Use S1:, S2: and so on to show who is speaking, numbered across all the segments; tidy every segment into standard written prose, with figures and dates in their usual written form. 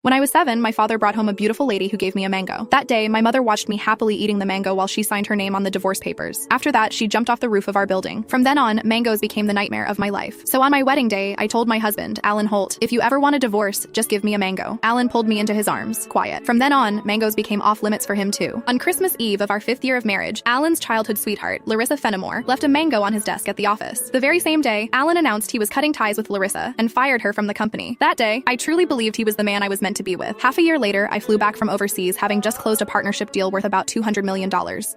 S1: When I was 7, my father brought home a beautiful lady who gave me a mango. That day, my mother watched me happily eating the mango while she signed her name on the divorce papers. After that, she jumped off the roof of our building. From then on, mangoes became the nightmare of my life. So on my wedding day, I told my husband, Alan Holt, if you ever want a divorce, just give me a mango. Alan pulled me into his arms. Quiet. From then on, mangoes became off limits for him too. On Christmas Eve of our 5th year of marriage, Alan's childhood sweetheart, Larissa Fenimore, left a mango on his desk at the office. The very same day, Alan announced he was cutting ties with Larissa and fired her from the company. That day, I truly believed he was the man I was meant to be with. Half a year later, I flew back from overseas, having just closed a partnership deal worth about $200 million.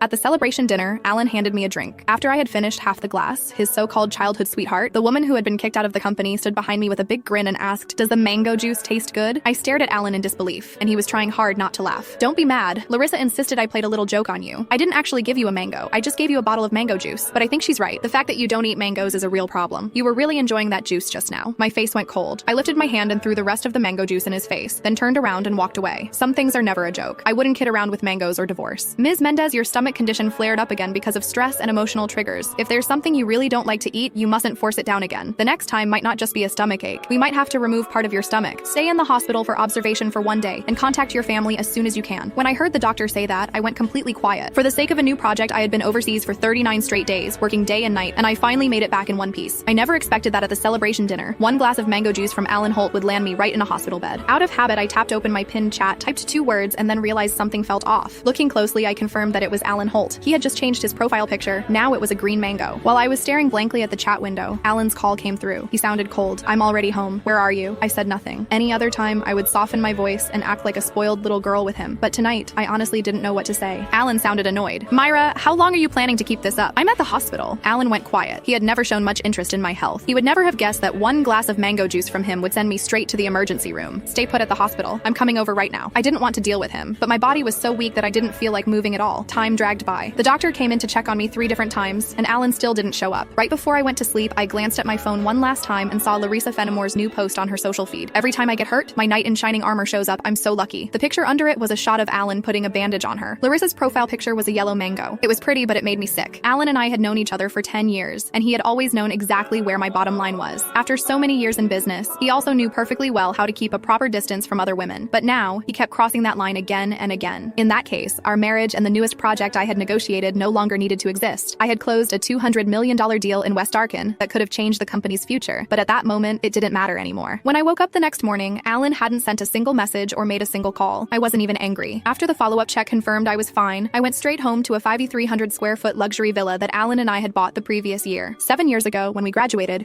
S1: At the celebration dinner, Alan handed me a drink. After I had finished half the glass, his so-called childhood sweetheart, the woman who had been kicked out of the company, stood behind me with a big grin and asked, "Does the mango juice taste good?" I stared at Alan in disbelief, and he was trying hard not to laugh. "Don't be mad. Larissa insisted I played a little joke on you. I didn't actually give you a mango. I just gave you a bottle of mango juice." But I think she's right. The fact that you don't eat mangoes is a real problem. You were really enjoying that juice just now. My face went cold. I lifted my hand and threw the rest of the mango juice in his face, then turned around and walked away. Some things are never a joke. I wouldn't kid around with mangoes or divorce. Ms. Mendez, your stomach condition flared up again because of stress and emotional triggers. If there's something you really don't like to eat, you mustn't force it down again. The next time might not just be a stomach ache. We might have to remove part of your stomach. Stay in the hospital for observation for 1 day and contact your family as soon as you can. When I heard the doctor say that, I went completely quiet. For the sake of a new project, I had been overseas for 39 straight days, working day and night, and I finally made it back in one piece. I never expected that at the celebration dinner, 1 glass of mango juice from Alan Holt would land me right in a hospital bed. Out of habit, I tapped open my pinned chat, typed 2 words, and then realized something felt off. Looking closely, I confirmed that it was Alan Holt. He had just changed his profile picture. Now it was a green mango. While I was staring blankly at the chat window, Alan's call came through. He sounded cold. "I'm already home. Where are you?" I said nothing. Any other time, I would soften my voice and act like a spoiled little girl with him. But tonight, I honestly didn't know what to say. Alan sounded annoyed. "Myra, how long are you planning to keep this up? I'm at the hospital." Alan went quiet. He had never shown much interest in my health. He would never have guessed that 1 glass of mango juice from him would send me straight to the emergency room. "Stay put at the hospital. I'm coming over right now." I didn't want to deal with him, but my body was so weak that I didn't feel like moving at all. Time dragged by. The doctor came in to check on me 3 different times, and Alan still didn't show up. Right before I went to sleep, I glanced at my phone one last time and saw Larissa Fenimore's new post on her social feed. "Every time I get hurt, my knight in shining armor shows up. I'm so lucky." The picture under it was a shot of Alan putting a bandage on her. Larissa's profile picture was a yellow mango. It was pretty, but it made me sick. Alan and I had known each other for 10 years, and he had always known exactly where my bottom line was. After so many years in business, he also knew perfectly well how to keep a proper distance from other women. But now, he kept crossing that line again and again. In that case, our marriage and the newest project I had negotiated no longer needed to exist. I had closed a $200 million deal in West Arkan that could have changed the company's future, but at that moment, it didn't matter anymore. When I woke up the next morning, Alan hadn't sent a single message or made a single call. I wasn't even angry. After the follow-up check confirmed I was fine, I went straight home to a 5,300 square foot luxury villa that Alan and I had bought the previous year. 7 years ago, when we graduated,